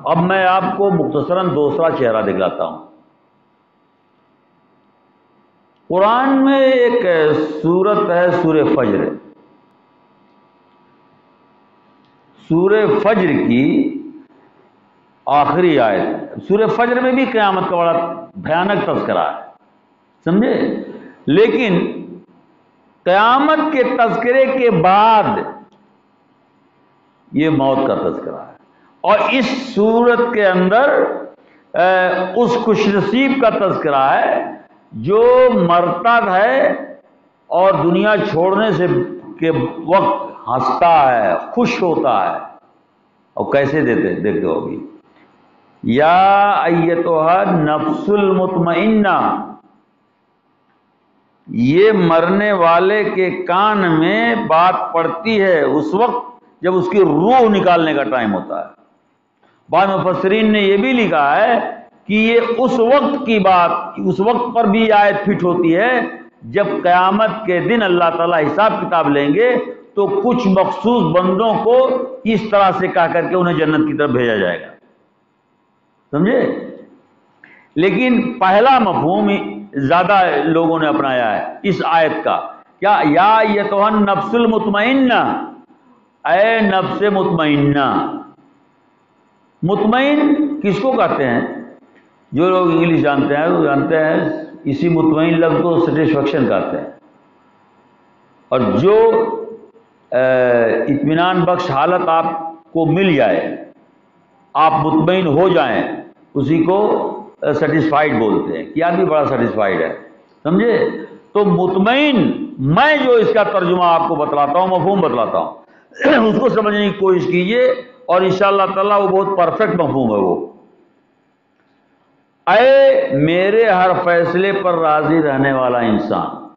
اب میں آپ کو مختصراً دوسرا چہرہ دکھلاتا ہوں۔ قرآن میں ایک سورت ہے سورہ فجر۔ سورہ فجر کی آخری آیت، سورہ فجر میں بھی قیامت کا بڑا بھیانک تذکرہ ہے، سمجھے؟ لیکن قیامت کے تذکرے کے بعد یہ موت کا تذکرہ ہے، اور اس سورت کے اندر اس خوش نصیب کا تذکرہ ہے جو مرتا ہے اور دنیا چھوڑنے سے کے وقت ہنستا ہے، خوش ہوتا ہے۔ اور کیسے دیکھتے ہو ابھی، یا ایتھا النفس المطمئنہ، یہ مرنے والے کے کان میں بات پڑتی ہے اس وقت جب اس کی روح نکالنے کا ٹائم ہوتا ہے۔ بعض مفسرین نے یہ بھی لکھا ہے کہ یہ اس وقت کی بات، اس وقت پر بھی آیت فٹ ہوتی ہے جب قیامت کے دن اللہ تعالیٰ حساب کتاب لیں گے تو کچھ مخصوص بندوں کو اس طرح سے کہہ کر کے انہیں جنت کی طرف بھیجا جائے گا، سمجھے؟ لیکن پہلا مفہوم زیادہ لوگوں نے اپنایا ہے اس آیت کا، کیا یا ایتھا النفس المطمئنہ، اے نفس مطمئنہ۔ مطمئن کس کو کہتے ہیں؟ جو لوگ انگلش جانتے ہیں وہ جانتے ہیں اسی مطمئن لفظ کو سیٹسفیکشن کہتے ہیں، اور جو اطمینان بخش حالت آپ کو مل جائے، آپ مطمئن ہو جائیں، اسی کو سیٹسفائیڈ بولتے ہیں کہ آدمی بڑا سیٹسفائیڈ ہے، سمجھے؟ تو مطمئن، میں جو اس کا ترجمہ آپ کو بتلاتا ہوں، مفہوم بتلاتا ہوں، اس کو سمجھنے کی کوشش کیجئے اور انشاءاللہ تعالیٰ وہ بہت پرفیکٹ مفہوم ہے۔ وہ اے میرے ہر فیصلے پر راضی رہنے والا انسان،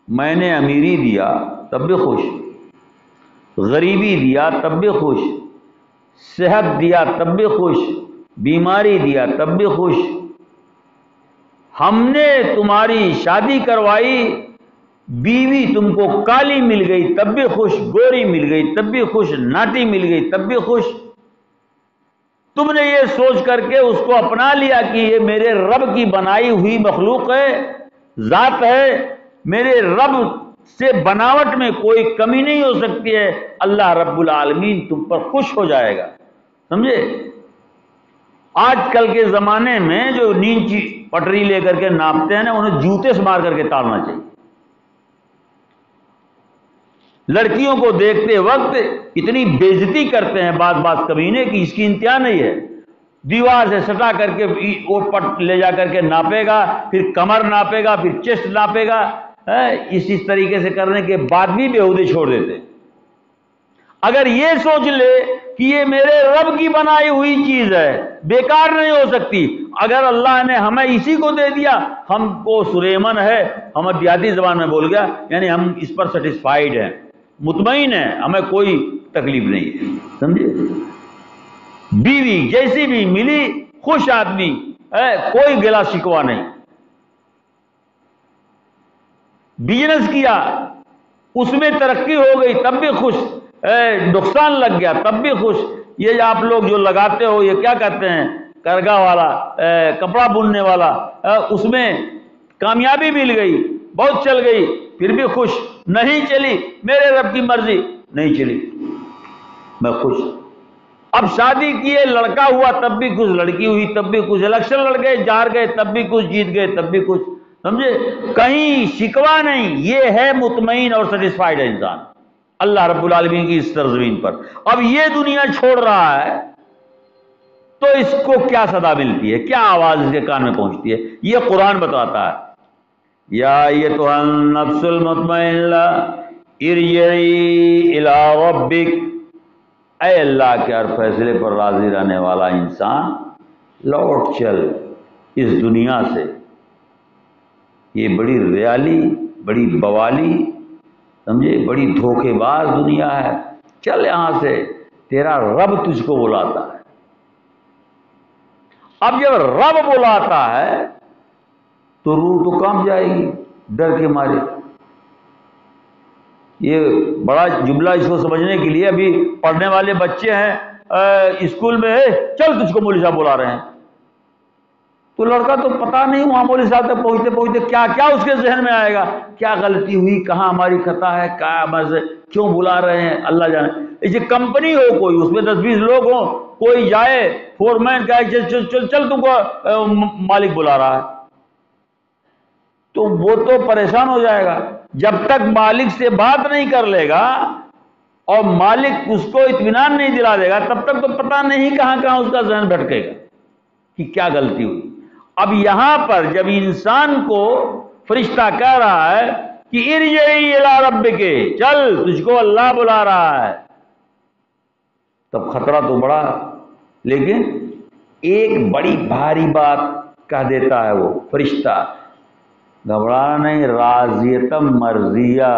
میں نے امیری دیا تب بھی خوش، غریبی دیا تب بھی خوش، صحت دیا تب بھی خوش، بیماری دیا تب بھی خوش، ہم نے تمہاری شادی کروائی، بیوی تم کو کالی مل گئی تب بھی خوش، گوری مل گئی تب بھی خوش، ناٹی مل گئی تب بھی خوش۔ تم نے یہ سوچ کر کے اس کو اپنا لیا کہ یہ میرے رب کی بنائی ہوئی مخلوق ہے، ذات ہے، میرے رب سے بناوٹ میں کوئی کمی نہیں ہو سکتی ہے، اللہ رب العالمین تم پر خوش ہو جائے گا، سمجھے؟ آج کل کے زمانے میں جو نیچی پٹری لے کر کے ناپتے ہیں نا، انہیں جوتے سے مار کر کے تارنا چاہیے۔ لڑکیوں کو دیکھتے وقت اتنی بےعزتی کرتے ہیں بعض کمینے کی، اس کی انتہا نہیں ہے۔ دیوار سے سٹا کر کے وہ پٹ لے جا کر کے ناپے گا، پھر کمر ناپے گا، پھر چیسٹ ناپے گا، اس طریقے سے کرنے کے بعد بھی بےہودے چھوڑ دیتے۔ اگر یہ سوچ لے کہ یہ میرے رب کی بنائی ہوئی چیز ہے، بیکار نہیں ہو سکتی، اگر اللہ نے ہمیں اسی کو دے دیا، ہم کو سلیمان ہے، ہم دیہاتی زبان میں بول گیا، یعنی ہم اس پر سیٹسفائیڈ ہیں، مطمئن ہیں، ہمیں کوئی تکلیف نہیں ہے، سمجھے؟ بیوی جیسی بھی ملی، خوش آدمی، کوئی گلا شکوا نہیں۔ بزنس کیا، اس میں ترقی ہو گئی تب بھی خوش، نقصان لگ گیا تب بھی خوش۔ یہ آپ لوگ جو لگاتے ہو، یہ کیا کہتے ہیں، کرگا والا، کپڑا بننے والا، اس میں کامیابی مل گئی، بہت چل گئی، پھر بھی خوش، نہیں چلی میرے رب کی مرضی، نہیں چلی میں خوش۔ اب شادی کیے، لڑکا ہوا تب بھی خوش، لڑکی ہوئی تب بھی خوش، الیکشن لڑ گئے، جار گئے تب بھی خوش، جیت گئے تب بھی خوش، سمجھے؟ کہیں شکوا نہیں، یہ ہے مطمئن اور سیٹسفائیڈ ہے انسان اللہ رب العالمین کی اس سرزمین پر۔ اب یہ دنیا چھوڑ رہا ہے تو اس کو کیا صدا ملتی ہے، کیا آواز اس کے کان میں پہنچتی ہے؟ یہ قرآن بتاتا ہے، یا ایتھا النفس المطمئنہ ارجعی الی ربک، اے اللہ کے ہر فیصلے پر راضی رہنے والا انسان، لوٹ چل اس دنیا سے، یہ بڑی ریالی، بڑی بوالی، سمجھے، بڑی دھوکے باز دنیا ہے، چل یہاں سے، تیرا رب تجھ کو بلاتا ہے۔ اب جب رب بلاتا ہے تو روح تو کانپ جائے گی ڈر کے مارے۔ یہ بڑا جملہ اس کو سمجھنے کے لیے ابھی پڑھنے والے بچے ہیں، اسکول میں چل تجھ کو مولوی صاحب بلا رہے ہیں، تو لڑکا تو پتہ نہیں وہاں مولوی صاحب تک پہنچتے پہنچتے کیا کیا اس کے ذہن میں آئے گا، کیا غلطی ہوئی، کہاں ہماری خطا ہے، کیا مزے، کیوں بلا رہے ہیں، اللہ جانے۔ اسے کمپنی ہو کوئی، اس میں 10-20 لوگ ہوں، کوئی جائے فور مین کہے چل چل چل تم کو مالک بلا رہا ہے، تو وہ تو پریشان ہو جائے گا۔ جب تک مالک سے بات نہیں کر لے گا اور مالک اس کو اطمینان نہیں دلا دے گا، تب تک تو پتہ نہیں کہاں کہاں اس کا ذہن بھٹکے گا کہ کیا غلطی ہوئی۔ اب یہاں پر جب انسان کو فرشتہ کہہ رہا ہے کہ ارجعی الی ربک، چل تجھ کو اللہ بلا رہا ہے، تب خطرہ تو بڑا، لیکن ایک بڑی بھاری بات کہہ دیتا ہے وہ فرشتہ، گھبرانا نہیں، راضیتم مرضیہ،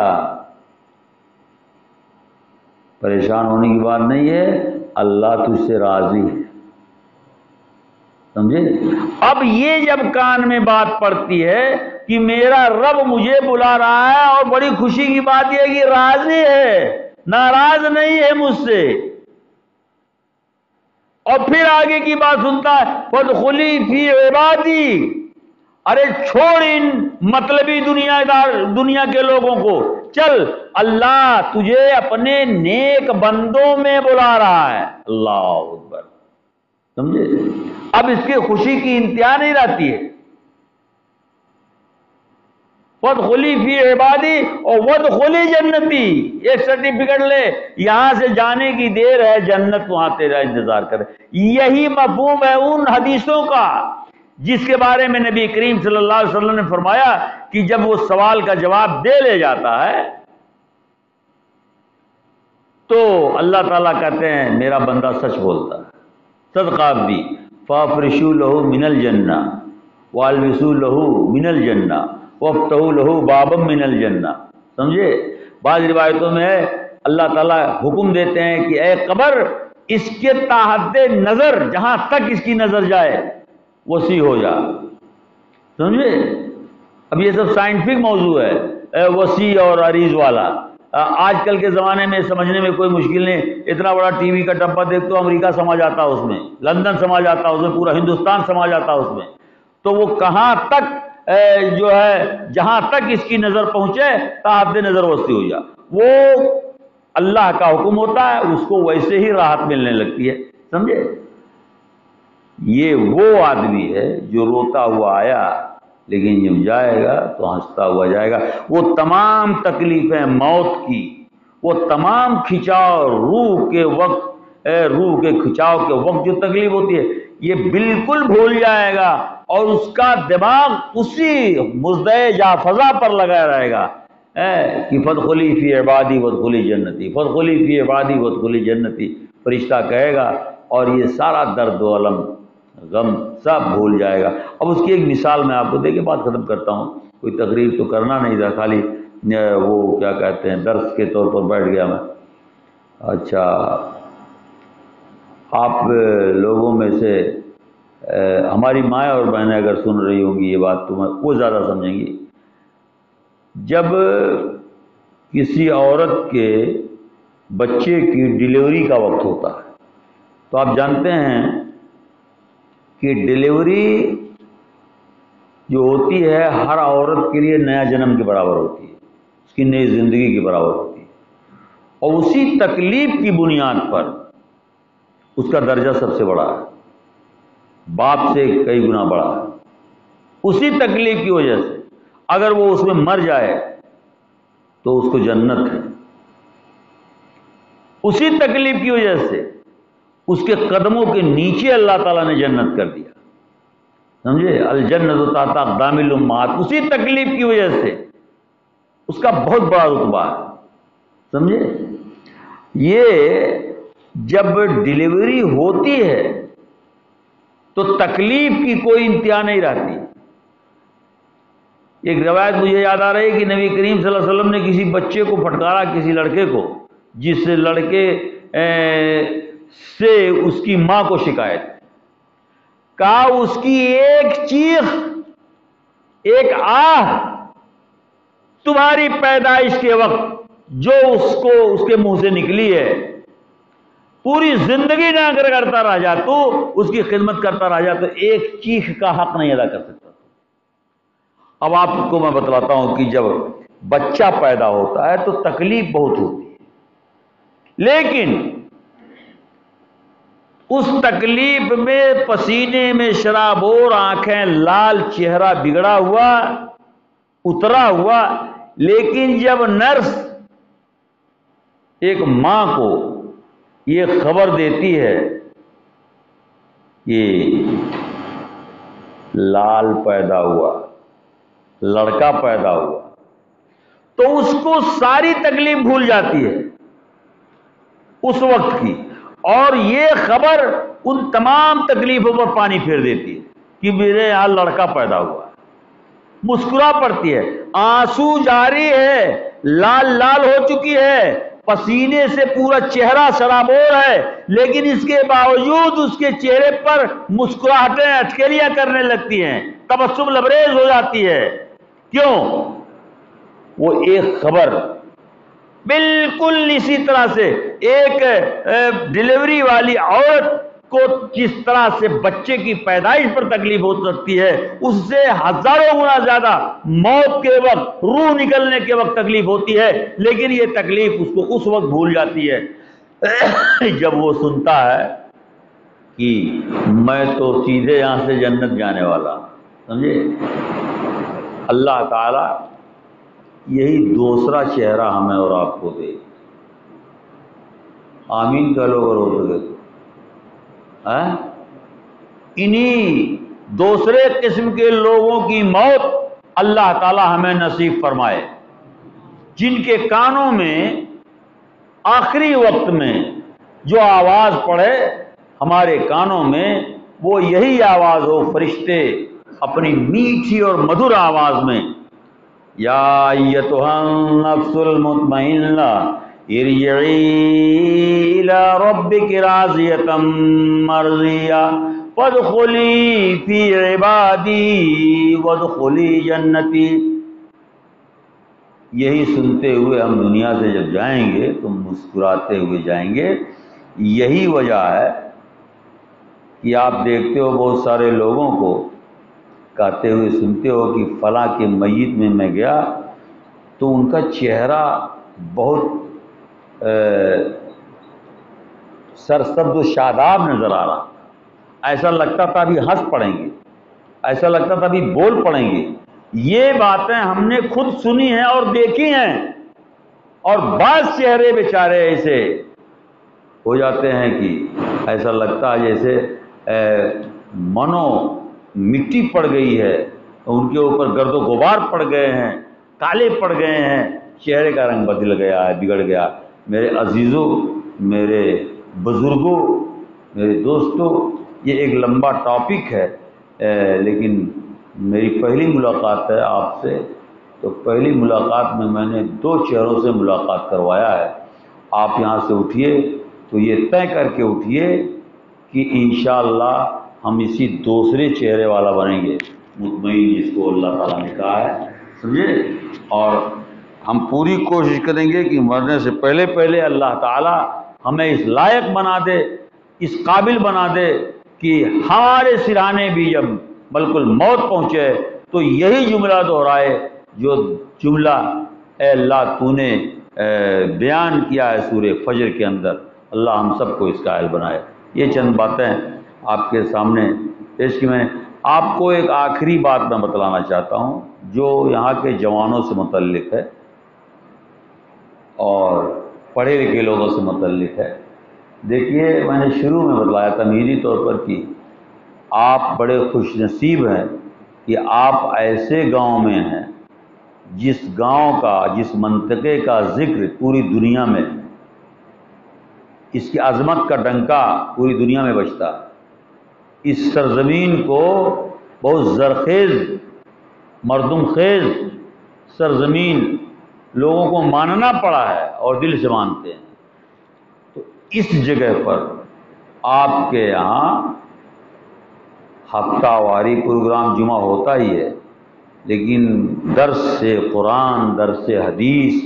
پریشان ہونے کی بات نہیں ہے، اللہ تجھ سے راضی ہے، سمجھے؟ اب یہ جب کان میں بات پڑتی ہے کہ میرا رب مجھے بلا رہا ہے، اور بڑی خوشی کی بات یہ ہے کہ راضی ہے، ناراض نہیں ہے مجھ سے، اور پھر آگے کی بات سنتا ہے فادخلی فی عبادی، ارے چھوڑ ان مطلبی دنیا کے لوگوں کو، چل اللہ تجھے اپنے نیک بندوں میں بلا رہا ہے، اللہ اکبر، سمجھے؟ اب اس کی خوشی کی انتہا نہیں رہتی ہے، فادخلی فی عبادی اور وادخلی جنتی، ایک سرٹیفکیٹ لے، یہاں سے جانے کی دیر ہے، جنت وہاں تیرا انتظار کرے۔ یہی مفہوم ہے ان حدیثوں کا جس کے بارے میں نبی کریم صلی اللہ علیہ وسلم نے فرمایا کہ جب وہ سوال کا جواب دے لے جاتا ہے تو اللہ تعالیٰ کہتے ہیں میرا بندہ سچ بولتا ہے، صدقہ بھی، فافرشوا لہ من الجنہ والبسوا لہ من الجنہ وافتحوا لہ بابا من الجنہ، سمجھے؟ بعض روایتوں میں ہے اللہ تعالیٰ حکم دیتے ہیں کہ اے قبر اس کے تحت نظر، جہاں تک اس کی نظر جائے وسیع ہو جا، سمجھے؟ اب یہ سب سائنٹفک موضوع ہے، وسیع اور عریض والا، آج کل کے زمانے میں سمجھنے میں کوئی مشکل نہیں، اتنا بڑا ٹی وی کا ڈبہ دیکھ تو امریکہ سما جاتا اس میں، لندن سما جاتا اس میں، پورا ہندوستان سما جاتا اس میں، تو وہ کہاں تک جو ہے جہاں تک اس کی نظر پہنچے تحت نظر وسیع ہو جا، وہ اللہ کا حکم ہوتا ہے، اس کو ویسے ہی راحت ملنے لگتی ہے، سمجھے؟ یہ وہ آدمی ہے جو روتا ہوا آیا لیکن جب جائے گا تو ہنستا ہوا جائے گا۔ وہ تمام تکلیفیں موت کی، وہ تمام کھچاؤ روح کے وقت، روح کے کھچاؤ کے وقت جو تکلیف ہوتی ہے یہ بالکل بھول جائے گا، اور اس کا دماغ اسی مزدہ جا فضا پر لگا رہے گا کہ فادخلی فی عبادی وادخلی جنتی، فادخلی فی عبادی وادخلی جنتی، فرشتہ کہے گا، اور یہ سارا درد و الم غم سب بھول جائے گا۔ اب اس کی ایک مثال میں آپ کو دے کے بات ختم کرتا ہوں، کوئی تقریر تو کرنا نہیں تھا، خالی وہ کیا کہتے ہیں درس کے طور پر بیٹھ گیا میں۔ اچھا، آپ لوگوں میں سے ہماری مائیں اور بہنیں اگر سن رہی ہوں گی یہ بات تو وہ زیادہ سمجھیں گی، جب کسی عورت کے بچے کی ڈیلیوری کا وقت ہوتا ہے تو آپ جانتے ہیں کہ ڈیلیوری جو ہوتی ہے ہر عورت کے لیے نیا جنم کے برابر ہوتی ہے، اس کی نئی زندگی کے برابر ہوتی ہے، اور اسی تکلیف کی بنیاد پر اس کا درجہ سب سے بڑا ہے، باپ سے کئی گنا بڑا ہے، اسی تکلیف کی وجہ سے اگر وہ اس میں مر جائے تو اس کو جنت ہے، اسی تکلیف کی وجہ سے اس کے قدموں کے نیچے اللہ تعالیٰ نے جنت کر دیا، سمجھے؟ الجنت تحت اقدام الامہات، اسی تکلیف کی وجہ سے اس کا بہت بڑا رتبہ ہے، سمجھے؟ یہ جب ڈیلیوری ہوتی ہے تو تکلیف کی کوئی انتہا نہیں رہتی۔ ایک روایت مجھے یاد آ رہی ہے کہ نبی کریم صلی اللہ علیہ وسلم نے کسی بچے کو پھٹکارا، کسی لڑکے کو، جس لڑکے سے اس کی ماں کو شکایت، کہا اس کی ایک چیخ، ایک آہ تمہاری پیدائش کے وقت جو اس کے منہ سے نکلی ہے پوری زندگی نہ اگر کرتا رہ جا تو اس کی خدمت کرتا رہ جا تو ایک چیخ کا حق نہیں ادا کر سکتا۔ اب آپ کو میں بتلاتا ہوں کہ جب بچہ پیدا ہوتا ہے تو تکلیف بہت ہوتی ہے، لیکن اس تکلیف میں پسینے میں شرابور، آنکھیں لال، چہرہ بگڑا ہوا، اترا ہوا، لیکن جب نرس ایک ماں کو یہ خبر دیتی ہے کہ لال پیدا ہوا، لڑکا پیدا ہوا، تو اس کو ساری تکلیف بھول جاتی ہے اس وقت کی، اور یہ خبر ان تمام تکلیفوں پر پانی پھیر دیتی ہے کہ میرے یہاں لڑکا پیدا ہوا۔ مسکرا پڑتی ہے، آنسو جاری ہے، لال لال ہو چکی ہے، پسینے سے پورا چہرہ سرابور ہے، لیکن اس کے باوجود اس کے چہرے پر مسکراہٹیں اٹکیلیاں کرنے لگتی ہیں، تبسم لبریز ہو جاتی ہے۔ کیوں؟ وہ ایک خبر بالکل اسی طرح سے ایک ڈلیوری والی عورت کو جس طرح سے بچے کی پیدائش پر تکلیف ہو سکتی ہے، اس سے ہزاروں گنا زیادہ موت کے وقت، روح نکلنے کے وقت تکلیف ہوتی ہے، لیکن یہ تکلیف اس کو اس وقت بھول جاتی ہے جب وہ سنتا ہے کہ میں تو سیدھے یہاں سے جنت جانے والا، سمجھے؟ اللہ تعالی یہی دوسرا چہرہ ہمیں اور آپ کو دے۔ آمین کہہ لو اگر ہو سکے تو۔ انہی دوسرے قسم کے لوگوں کی موت اللہ تعالی ہمیں نصیب فرمائے، جن کے کانوں میں آخری وقت میں جو آواز پڑے ہمارے کانوں میں، وہ یہی آواز ہو، فرشتے اپنی میٹھی اور مدھر آواز میں، یا ایتھا النفس المطمئنہ ارجعی الی ربک راضیۃ مرضیہ فادخلی فی عبادی وادخلی جنتی۔ یہی سنتے ہوئے ہم دنیا سے جب جائیں گے تو مسکراتے ہوئے جائیں گے۔ یہی وجہ ہے کہ آپ دیکھتے ہو بہت سارے لوگوں کو کہتے ہوئے سنتے ہو کہ فلاں کے میت میں میں گیا تو ان کا چہرہ بہت سرسبز و شاداب نظر آ رہا، ایسا لگتا تھا ابھی ہنس پڑیں گے، ایسا لگتا تھا ابھی بول پڑیں گے۔ یہ باتیں ہم نے خود سنی ہیں اور دیکھی ہیں، اور بعض چہرے بیچارے ایسے ہو جاتے ہیں کہ ایسا لگتا ہے جیسے منو مٹی پڑ گئی ہے، ان کے اوپر گرد و غبار پڑ گئے ہیں، کالے پڑ گئے ہیں، چہرے کا رنگ بدل گیا ہے، بگڑ گیا۔ میرے عزیزوں، میرے بزرگوں، میرے دوستوں، یہ ایک لمبا ٹاپک ہے، لیکن میری پہلی ملاقات ہے آپ سے، تو پہلی ملاقات میں میں نے دو چہروں سے ملاقات کروایا ہے۔ آپ یہاں سے اٹھیے تو یہ طے کر کے اٹھیے کہ انشاءاللہ ہم اسی دوسرے چہرے والا بنیں گے، مطمئن، جس کو اللہ تعالیٰ نے کہا ہے، سمجھے؟ اور ہم پوری کوشش کریں گے کہ مرنے سے پہلے پہلے اللہ تعالیٰ ہمیں اس لائق بنا دے، اس قابل بنا دے کہ ہمارے سرہانے بھی جب ملک الموت پہنچے تو یہی جملہ دہرائے جو جملہ اے اللہ تو نے بیان کیا ہے سورہ فجر کے اندر۔ اللہ ہم سب کو اس کا اہل بنائے۔ یہ چند باتیں آپ کے سامنے پیش کی میں نے۔ آپ کو ایک آخری بات میں بتلانا چاہتا ہوں جو یہاں کے جوانوں سے متعلق ہے اور پڑھے لکھے لوگوں سے متعلق ہے۔ دیکھیے، میں نے شروع میں بتلایا تمہیدی طور پر کہ آپ بڑے خوش نصیب ہیں کہ آپ ایسے گاؤں میں ہیں جس گاؤں کا، جس منطقے کا ذکر پوری دنیا میں، اس کی عظمت کا ڈنکا پوری دنیا میں بجتا ہے۔ اس سرزمین کو بہت زرخیز، مردم خیز سرزمین لوگوں کو ماننا پڑا ہے اور دل سے مانتے ہیں۔ تو اس جگہ پر آپ کے یہاں ہفتہ واری پروگرام جمعہ ہوتا ہی ہے، لیکن درس سے قرآن، درس سے حدیث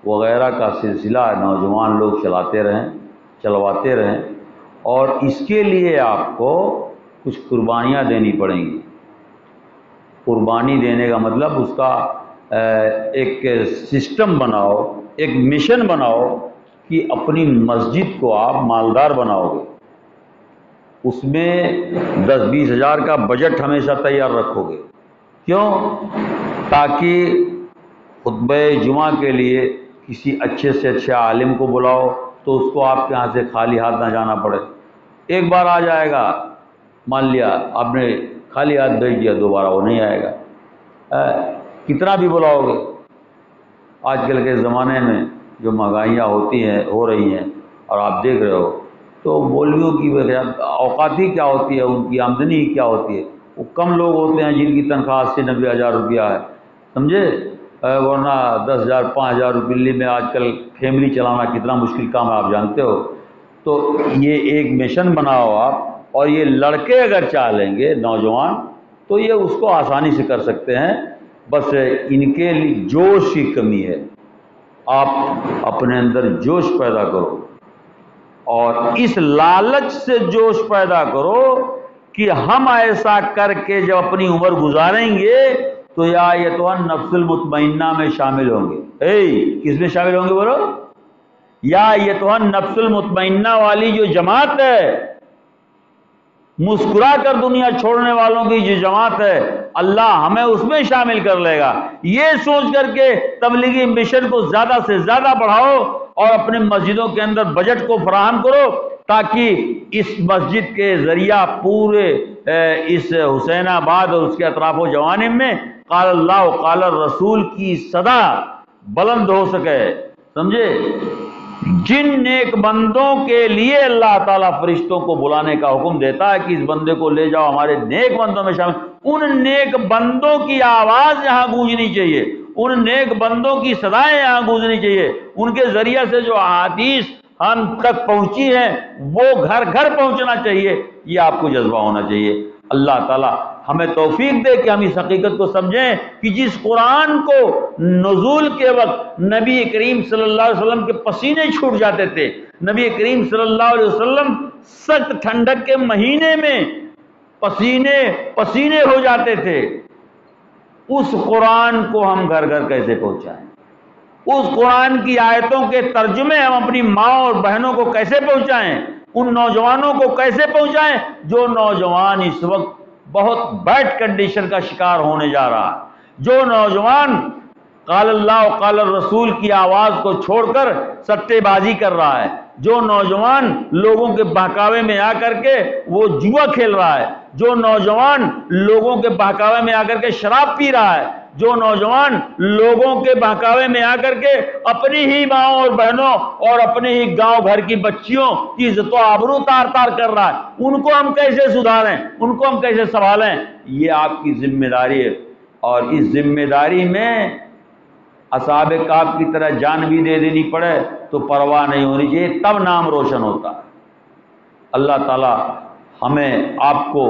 وغیرہ کا سلسلہ نوجوان لوگ چلاتے رہیں، چلواتے رہیں، اور اس کے لیے آپ کو کچھ قربانیاں دینی پڑیں گی۔ قربانی دینے کا مطلب اس کا ایک سسٹم بناؤ، ایک مشن بناؤ کہ اپنی مسجد کو آپ مالدار بناؤ گے، اس میں 10-20 ہزار کا بجٹ ہمیشہ تیار رکھو گے۔ کیوں؟ تاکہ خطبہ جمعہ کے لیے کسی اچھے سے اچھے عالم کو بلاؤ تو اس کو آپ کے ہاں سے خالی ہاتھ نہ جانا پڑے۔ ایک بار آ جائے گا، مان لیا آپ نے خالی ہاتھ بھیج دیا، دوبارہ وہ نہیں آئے گا۔ کتنا بھی بلاؤ گے، آج کل کے زمانے میں جو مہنگائیاں ہو رہی ہیں اور آپ دیکھ رہے ہو، تو مولویوں کی اوقات ہی کیا ہوتی ہے، ان کی آمدنی ہی کیا ہوتی ہے۔ وہ کم لوگ ہوتے ہیں جن کی تنخواہ 80-90 ہزار روپیہ ہے، سمجھے؟ ورنہ 10,000 5,000 روپئے میں آج کل فیملی چلانا کتنا مشکل کام ہے، آپ جانتے ہو۔ تو یہ ایک مشن بناؤ آپ، اور یہ لڑکے اگر چاہ لیں گے نوجوان تو یہ اس کو آسانی سے کر سکتے ہیں، بس ان کے لیے جوش کی کمی ہے۔ آپ اپنے اندر جوش پیدا کرو، اور اس لالچ سے جوش پیدا کرو کہ ہم ایسا کر کے جب اپنی عمر گزاریں گے تو یا ایتھا نفس المطمئنہ میں شامل ہوں گے۔ کس میں شامل ہوں گے بولو؟ یا ایتھا نفس المطمئنہ والی جو جماعت ہے، مسکرا کر دنیا چھوڑنے والوں کی جو جماعت ہے، اللہ ہمیں اس میں شامل کر لے گا۔ یہ سوچ کر کے تبلیغی مشن کو زیادہ سے زیادہ بڑھاؤ، اور اپنے مسجدوں کے اندر بجٹ کو فراہم کرو، تاکہ اس مسجد کے ذریعہ پورے اس حسین آباد اور اس کے اطراف و جوانب میں قال اللہ قال الرسول کی صدا بلند ہو سکے، سمجھے؟ جن نیک بندوں کے لیے اللہ تعالیٰ فرشتوں کو بلانے کا حکم دیتا ہے کہ اس بندے کو لے جاؤ ہمارے نیک بندوں میں شامل، ان نیک بندوں کی آواز یہاں گونجنی چاہیے، ان نیک بندوں کی صدائیں یہاں گونجنی چاہیے، ان کے ذریعے سے جو احادیث ہم تک پہنچی ہیں وہ گھر گھر پہنچنا چاہیے۔ یہ آپ کو جذبہ ہونا چاہیے۔ اللہ تعالیٰ ہمیں توفیق دے کہ ہم اس حقیقت کو سمجھیں کہ جس قرآن کو نزول کے وقت نبی کریم صلی اللہ علیہ وسلم کے پسینے چھوٹ جاتے تھے، نبی کریم صلی اللہ علیہ وسلم سخت ٹھنڈک کے مہینے میں پسینے ہو جاتے تھے، اس قرآن کو ہم گھر گھر کیسے پہنچائیں؟ اس قرآن کی آیتوں کے ترجمے ہم اپنی ماں اور بہنوں کو کیسے پہنچائیں؟ ان نوجوانوں کو کیسے پہنچائیں جو نوجوان اس وقت بہت بیڈ کنڈیشن کا شکار ہونے جا رہا ہے، جو نوجوان قال اللہ قال الرسول کی آواز کو چھوڑ کر سٹے بازی کر رہا ہے، جو نوجوان لوگوں کے بہکاوے میں آ کر کے وہ جوا کھیل رہا ہے، جو نوجوان لوگوں کے بہکاوے میں آ کر کے شراب پی رہا ہے، جو نوجوان لوگوں کے بہکاوے میں آ کر کے اپنی ہی ماں اور بہنوں اور اپنے ہی گاؤں گھر کی بچیوں کی عزت و آبرو تار تار کر رہا ہے، ان کو ہم کیسے سدھاریں، ان کو ہم کیسے سنبھالیں؟ یہ آپ کی ذمہ داری ہے، اور اس ذمہ داری میں اصحاب کہف کی طرح جان بھی دے دینی پڑے تو پرواہ نہیں ہونی چاہیے، تب نام روشن ہوتا ہے۔ اللہ تعالی ہمیں آپ کو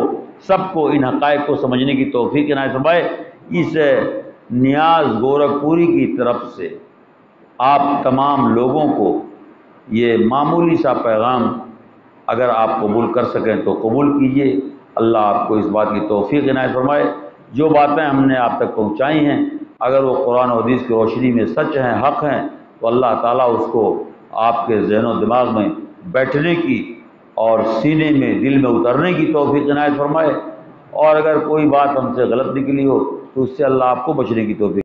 سب کو ان حقائق کو سمجھنے کی توفیق عنایت فرمائے۔ اس نیاز گورکھپوری کی طرف سے آپ تمام لوگوں کو یہ معمولی سا پیغام اگر آپ قبول کر سکیں تو قبول کیجئے۔ اللہ آپ کو اس بات کی توفیق عنایت فرمائے۔ جو باتیں ہم نے آپ تک پہنچائی ہیں اگر وہ قرآن و حدیث کی روشنی میں سچ ہیں، حق ہیں، تو اللہ تعالیٰ اس کو آپ کے ذہن و دماغ میں بیٹھنے کی اور سینے میں دل میں اترنے کی توفیق عنایت فرمائے، اور اگر کوئی بات ہم سے غلط نکلی ہو تو اس سے اللہ آپ کو بچنے کی توفیق